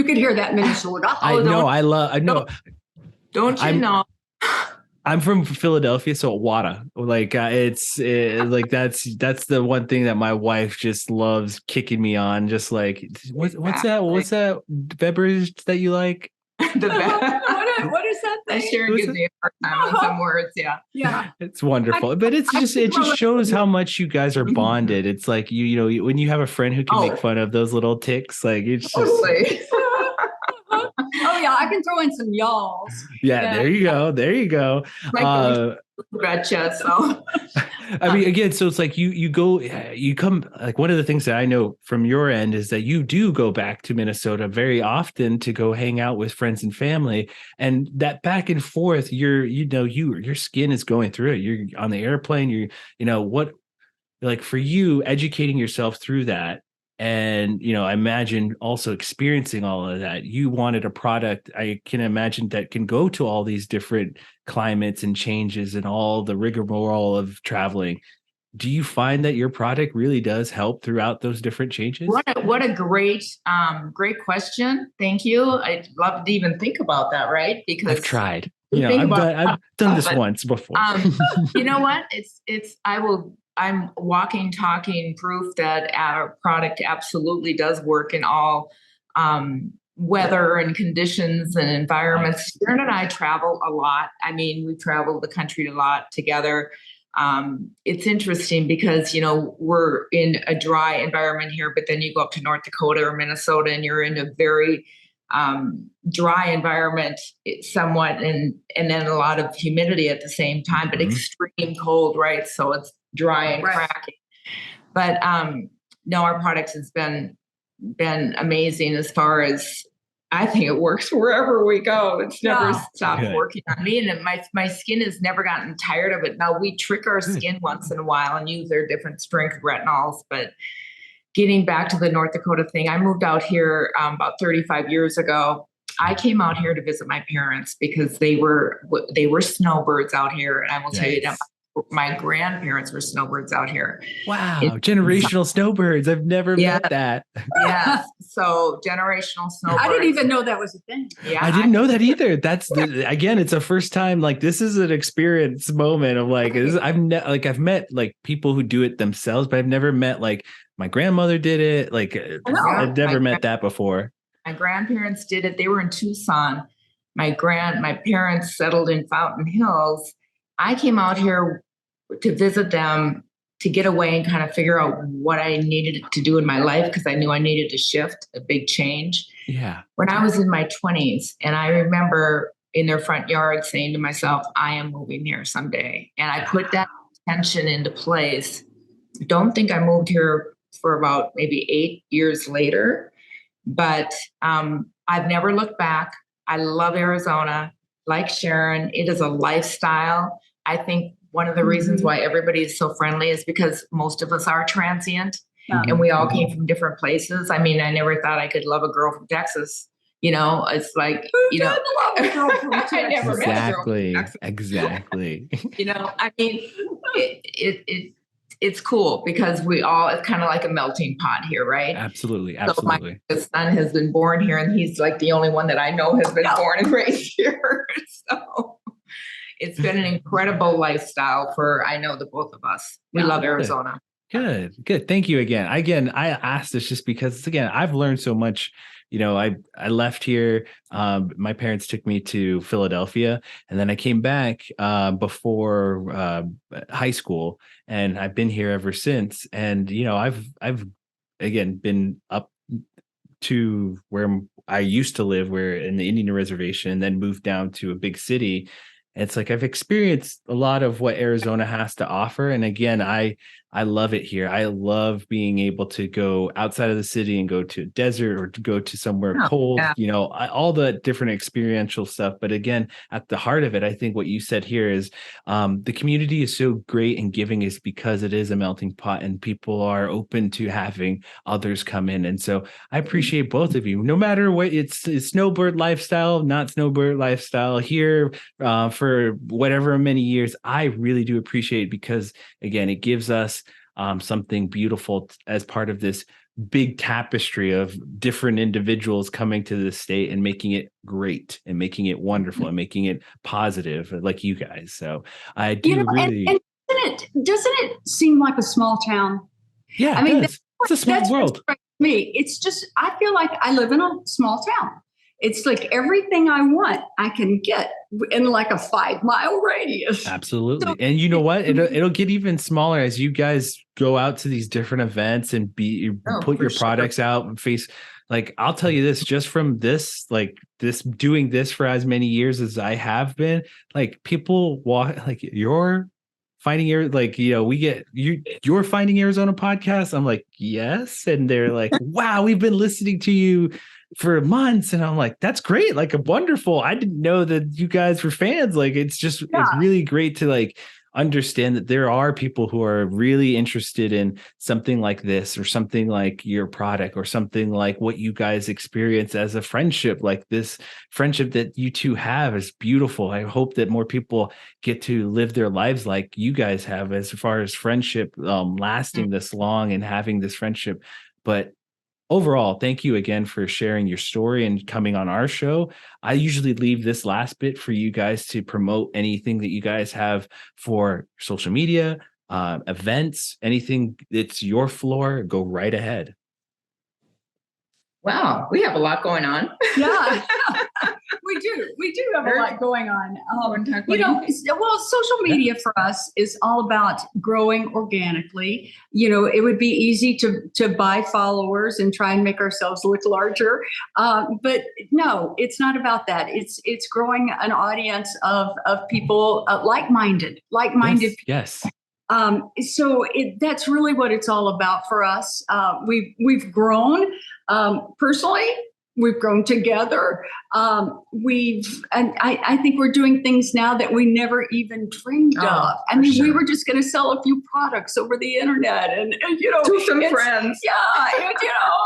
could hear that, Minnesota. I know. Don't you know? I'm from Philadelphia, so Wada. Like that's the one thing that my wife just loves kicking me on. Just like what's that beverage that you like? What is that thing? Sharon gives me a hard time with some words. Yeah. It's wonderful, but it just shows how much you guys are bonded. It's like you when you have a friend who can make fun of those little ticks, like it's just. Oh yeah, I can throw in some y'alls. Yeah, there you go. Betcha. So I mean, again, so it's like you come, like one of the things that I know from your end is that you do go back to Minnesota very often to go hang out with friends and family, and that back and forth, your skin is going through it. You're on the airplane, what, like for you, educating yourself through that. And, I imagine also experiencing all of that. You wanted a product, I can imagine, that can go to all these different climates and changes and all the rigmarole of traveling. Do you find that your product really does help throughout those different changes? what a great question. Thank you. I'd love to even think about that, right? Because I've tried. think I've about done this but, once before. You know what? I'm walking, talking proof that our product absolutely does work in all weather and conditions and environments. Sharon and I travel a lot. I mean, we travel the country a lot together. It's interesting because, we're in a dry environment here, but then you go up to North Dakota or Minnesota and you're in a very dry environment somewhat, and then a lot of humidity at the same time, but extreme cold, right? So it's dry and cracking. But no, our product has been amazing as far as, I think it works wherever we go. It's never stopped working on me, and my skin has never gotten tired of it. Now we trick our skin once in a while and use their different strength retinols, but getting back to the North Dakota thing, I moved out here about 35 years ago. I came out here to visit my parents because they were snowbirds out here, and I will tell you that my grandparents were snowbirds out here. Wow, generational snowbirds. I've never met that. Yes, so generational snowbirds. I didn't even know that was a thing. Yeah, I didn't know that either. That's again, it's a first time. Like, this is an experience moment of like, I've met like people who do it themselves, but I've never met like my grandmother did it. Like, I've never met that before. My grandparents did it. They were in Tucson. My parents settled in Fountain Hills. I came out here to visit them, to get away and kind of figure out what I needed to do in my life, because I knew I needed to shift, a big change. Yeah. When I was in my 20s, and I remember in their front yard saying to myself, I am moving here someday. And I put that intention into place. Don't think I moved here for about maybe 8 years later, but I've never looked back. I love Arizona. Like Sharon, it is a lifestyle. I think one of the reasons why everybody is so friendly is because most of us are transient, and we all came from different places. I mean, I never thought I could love a girl from Texas. It's like, love a girl from Texas? I never met a girl from Texas. Exactly. I mean, it's cool because it's kind of like a melting pot here, right? Absolutely. So my son has been born here, and he's like the only one that I know has been born and raised here. So it's been an incredible lifestyle I know the both of us. We love Arizona. Good. Thank you again. I asked this just because, again, I've learned so much. I left here. My parents took me to Philadelphia, and then I came back before high school, and I've been here ever since. And I've again been up to where I used to live, where in the Indian Reservation, and then moved down to a big city. It's like I've experienced a lot of what Arizona has to offer. And again, I love it here. I love being able to go outside of the city and go to a desert or to go to somewhere cold, all the different experiential stuff. But again, at the heart of it, I think what you said here is the community is so great and giving is because it is a melting pot and people are open to having others come in. And so I appreciate both of you, no matter what it's snowbird lifestyle, not snowbird lifestyle here for whatever many years. I really do appreciate it because, again, it gives us something beautiful as part of this big tapestry of different individuals coming to the state and making it great and making it wonderful and making it positive, like you guys. So I do really. And doesn't it seem like a small town? Yeah, I mean, it's a small world. Me, it's just, I feel like I live in a small town. It's like everything I want, I can get in like a 5-mile radius. Absolutely. So, and you know what? It'll get even smaller as you guys go out to these different events and put your products out and face like, I'll tell you this, just from this, like this, doing this for as many years as I have been, like people walk, like you're finding your, like, we get you're Finding Arizona podcast. I'm like, yes. And they're like, wow, we've been listening to you for months. And I'm like, that's great. Like, wonderful. I didn't know that you guys were fans. Like, it's really great to like understand that there are people who are really interested in something like this, or something like your product, or something like what you guys experience as a friendship. Like, this friendship that you two have is beautiful. I hope that more people get to live their lives like you guys have, as far as friendship, lasting this long and having this friendship. But overall, thank you again for sharing your story and coming on our show. I usually leave this last bit for you guys to promote anything that you guys have for social media, events, anything. It's your floor. Go right ahead. Wow, we have a lot going on. Yeah, we do have a lot going on. Social media for us is all about growing organically. It would be easy to buy followers and try and make ourselves look larger, but no, it's not about that. It's growing an audience of people like-minded people. Yes. That's really what it's all about for us. We've grown personally. We've grown together. I think we're doing things now that we never even dreamed of. I mean, we were just going to sell a few products over the internet, and to some friends. Yeah,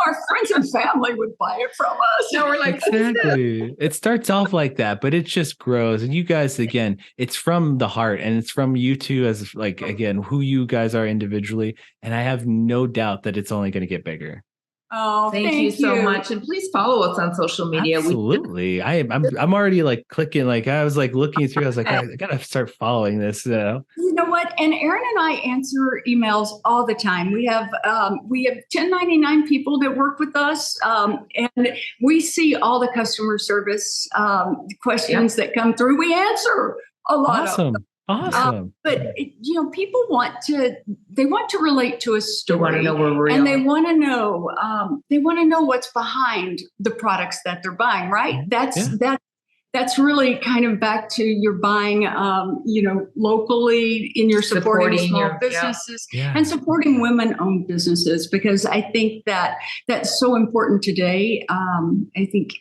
our friends and family would buy it from us. No, we're like, exactly. It starts off like that, but it just grows. And you guys, again, it's from the heart, and it's from you two as, like, again, who you guys are individually. And I have no doubt that it's only going to get bigger. Oh, thank you so much, and please follow us on social media. Absolutely, I'm already like clicking. Like, I was like looking through. I was like, I gotta start following this. You know what? And Aaron and I answer emails all the time. We have 1099 people that work with us, and we see all the customer service questions that come through. We answer a lot of them. Awesome. But people want to relate to a story. They want to know we're real. And they want to know what's behind the products that they're buying, right? That's really kind of back to your buying, locally, in your supporting small businesses and supporting women-owned businesses, because I think that's so important today. I think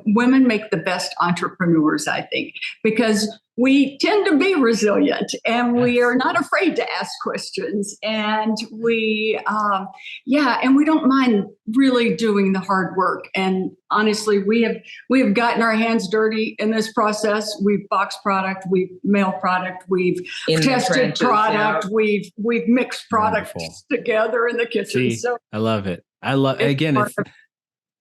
women make the best entrepreneurs, I think, because we tend to be resilient, and we are not afraid to ask questions, and we don't mind really doing the hard work. And honestly, we have gotten our hands dirty in this process. We've boxed product, we've mailed product, we've tested product, we've mixed products together in the kitchen. So I love it.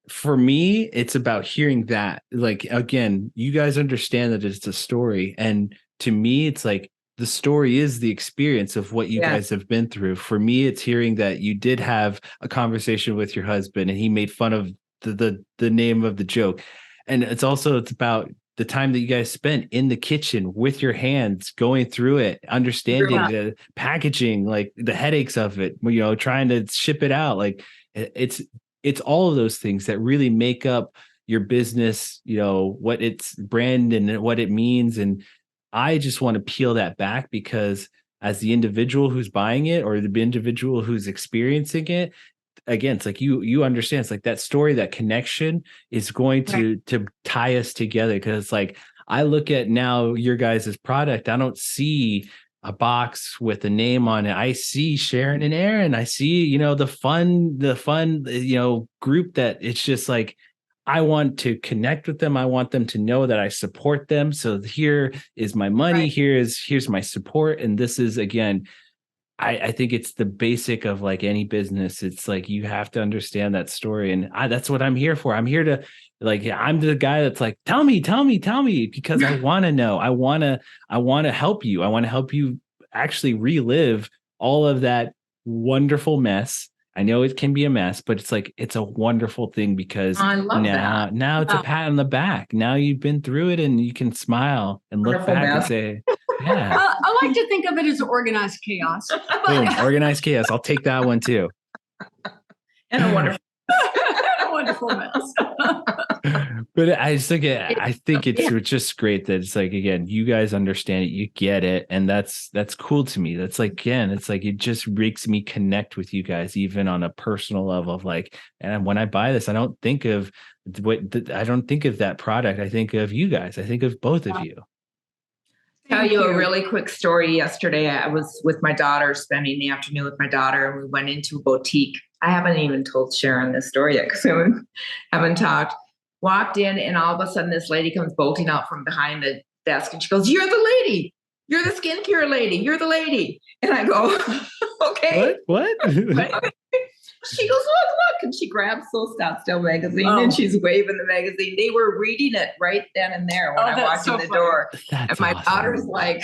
For me, it's about hearing that. Like, again, you guys understand that it's a story. And to me, it's like the story is the experience of what you guys have been through. For me, it's hearing that you did have a conversation with your husband and he made fun of the name of the joke. And it's about the time that you guys spent in the kitchen with your hands, going through it, understanding the packaging, like the headaches of it, trying to ship it out. Like, it's all of those things that really make up your business, what its brand and what it means. And I just want to peel that back, because as the individual who's buying it, or the individual who's experiencing it, again, it's like you understand, it's like that story, that connection is going to tie us together. Because it's like, I look at now your guys' product, I don't see a box with a name on it. I see Sharon and Aaron. I see, the fun, group that it's just like, I want to connect with them. I want them to know that I support them. So here is my money. Here's my support. And this is, again, I think it's the basic of like any business. It's like, you have to understand that story. And that's what I'm here for. I'm here to, like, I'm the guy that's like, tell me, because I want to know. I want to help you. I want to help you actually relive all of that wonderful mess. I know it can be a mess, but it's like, it's a wonderful thing, because now it's a pat on the back. Now you've been through it, and you can smile and look back and say, yeah. I like to think of it as organized chaos. Boom, organized chaos. I'll take that one too. And a wonderful. wonderful mess. But I just think I think it's just great that it's like, again, you guys understand it, you get it, and that's cool to me. That's like, again, it's like it just makes me connect with you guys even on a personal level of like, and when I buy this, I don't think of that product. I think of you guys. I think of both of you. Tell you a really quick story. Yesterday, I was with my daughter, spending the afternoon with my daughter, and we went into a boutique. I haven't even told Sharon this story yet because I haven't talked. Walked in, and all of a sudden, this lady comes bolting out from behind the desk, and she goes, "You're the lady. You're the skincare lady. You're the lady." And I go, "Okay." What? She goes, look, and she grabs Soul Scottsdale magazine and she's waving the magazine. They were reading it right then and there when I walked in the door. That's and my awesome. daughter's like,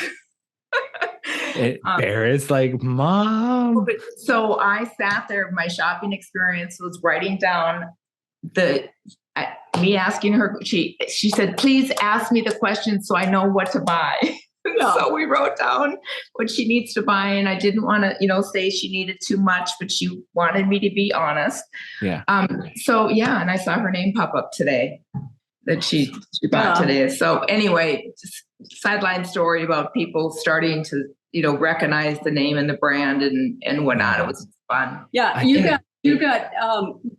Barrett's like, Mom. So I sat there. My shopping experience was writing down me asking her. She said, "Please ask me the question so I know what to buy." So we wrote down what she needs to buy, and I didn't want to, say she needed too much, but she wanted me to be honest. Yeah. So yeah, and I saw her name pop up today that she bought today. So anyway, just sideline story about people starting to, recognize the name and the brand and whatnot. It was fun. Yeah, you got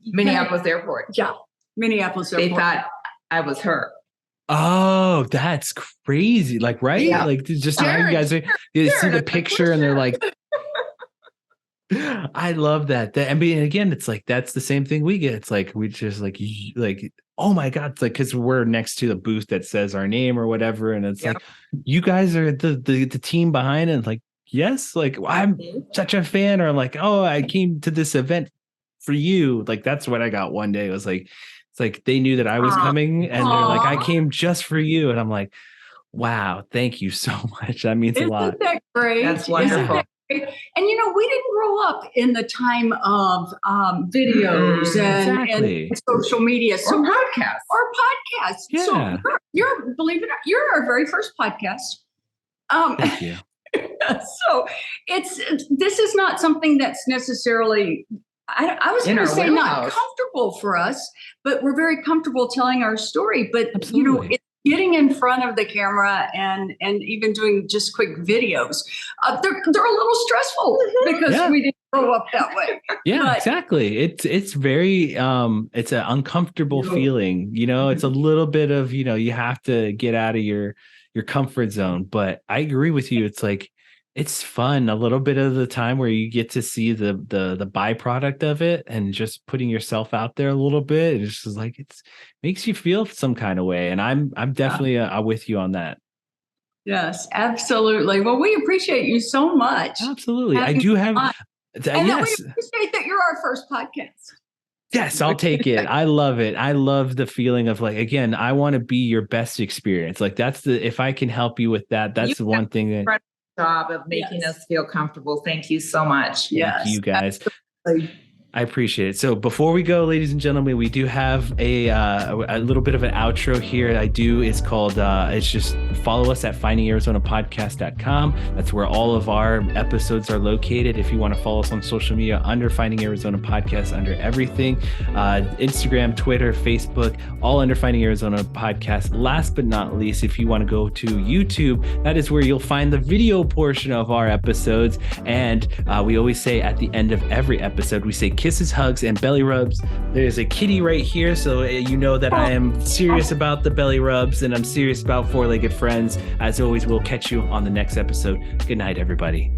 Minneapolis Airport. Yeah, Minneapolis Airport. They thought I was her. Oh, that's crazy. Like, right? Yeah. Like just how you guys see the picture and they're like, I love that. I mean, again, it's like, that's the same thing we get. It's like, we just like, oh my God. It's like, cause we're next to the booth that says our name or whatever. And it's like, you guys are the team behind it. And like, yes, like I'm such a fan, or like, oh, I came to this event for you. Like, that's what I got one day. It was like, it's like they knew that I was coming and they're like, I came just for you. And I'm like, wow, thank you so much. That means a lot. Isn't that great? That's wonderful. And we didn't grow up in the time of videos and social media. So podcasts. Yeah. So you're believe it or not, you're our very first podcast. Thank you. So this is not something that's necessarily, I was going to say not comfortable for us, but we're very comfortable telling our story. But absolutely. It's getting in front of the camera and even doing just quick videos, they're a little stressful because we didn't grow up that way. Yeah, exactly. It's very it's an uncomfortable feeling. It's a little bit of you have to get out of your comfort zone. But I agree with you. It's like, it's fun a little bit of the time where you get to see the byproduct of it and just putting yourself out there a little bit. It's just like, it makes you feel some kind of way. And I'm definitely with you on that. Yes, absolutely. Well, we appreciate you so much. Absolutely. I do have, and that we appreciate that you're our first podcast. Yes, I'll take it. I love it. I love the feeling of like, again, I want to be your best experience. Like if I can help you with that, that's the one thing that job of making us feel comfortable. Thank you so much. Thank you guys. Absolutely. I appreciate it. So before we go, ladies and gentlemen, we do have a little bit of an outro here. It's called, it's just follow us at findingarizonapodcast.com. That's where all of our episodes are located. If you want to follow us on social media under Finding Arizona Podcast, under everything, Instagram, Twitter, Facebook, all under Finding Arizona Podcast. Last but not least, if you want to go to YouTube, that is where you'll find the video portion of our episodes. And we always say at the end of every episode, we say kisses, hugs, and belly rubs. There's a kitty right here, so you know that I am serious about the belly rubs and I'm serious about four-legged friends. As always, we'll catch you on the next episode. Good night, everybody.